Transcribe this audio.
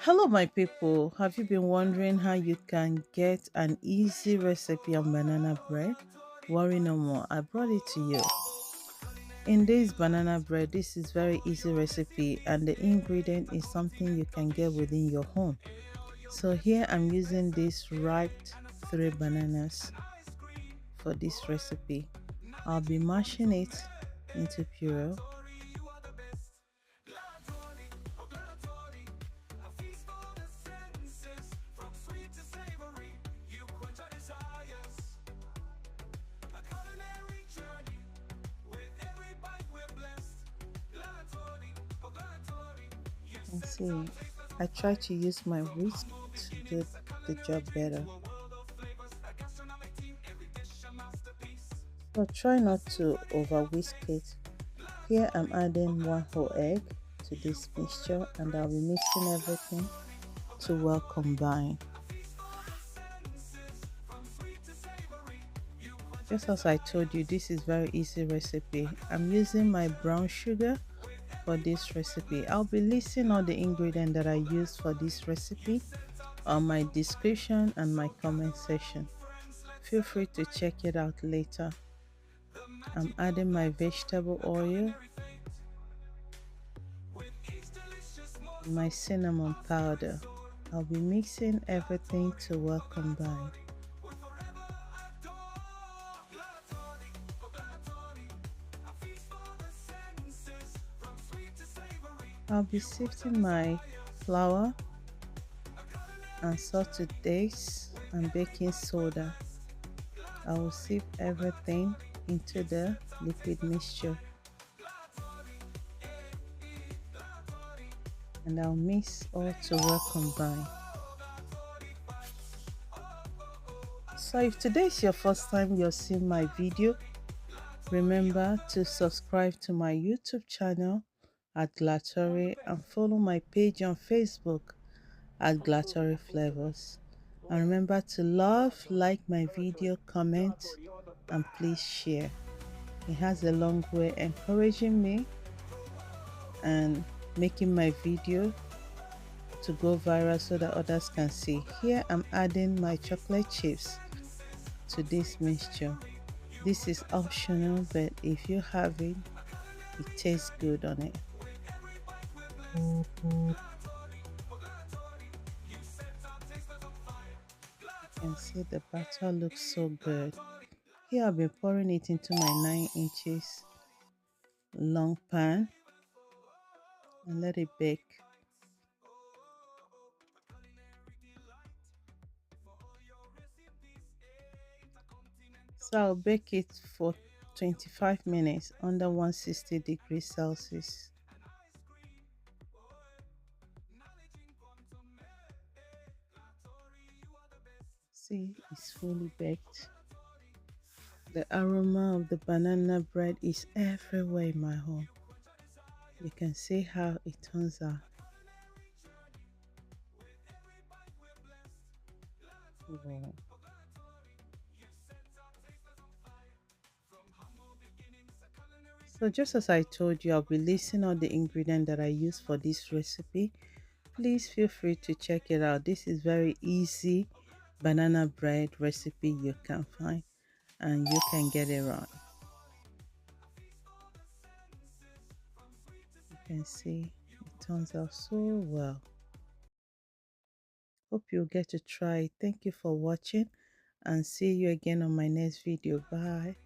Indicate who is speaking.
Speaker 1: Hello, my people. Have you been wondering how you can get an easy recipe on banana bread? Worry no more. I brought it to you. In this banana bread, this is very easy recipe, and the ingredient is something you can get within your home. So here I'm using these ripe three bananas for this recipe. I'll be mashing it into puree. And see, I try to use my whisk to do the job better. So try not to over whisk it. Here I'm adding one whole egg to this mixture, and I'll be mixing everything to well combine. Just as I told you, this is very easy recipe. I'm using my brown sugar for this recipe. I'll be listing all the ingredients that I use for this recipe on my description and my comment section. Feel free to check it out later. I'm adding my vegetable oil, my cinnamon powder. I'll be mixing everything to well combine. I'll be sifting my flour and salted dates and baking soda. I will sift everything into the liquid mixture, and I'll mix all to well combine. So if today is your first time you're seeing my video, remember to subscribe to my YouTube channel at Glatory and follow my page on Facebook at Glatory Flavors. And remember to love, like my video, comment, and please share. It has a long way encouraging me and making my video to go viral so that others can see. Here I'm adding my chocolate chips to this mixture. This is optional, but if you have it, it tastes good on it. You can see the batter looks so good. Here I've been pouring it into my 9 inches long pan and let it bake. So I'll bake it for 25 minutes under 160 degrees Celsius. See, it's fully baked. The aroma of the banana bread is everywhere in my home. You can see how it turns out. Wow. So just as I told you, I'll be listing all the ingredients that I use for this recipe. Please feel free to check it out. This is very easy banana bread recipe you can find, and you can get it right. You can see it turns out so well. Hope you'll get to try it. Thank you for watching, and see you again on my next video. Bye.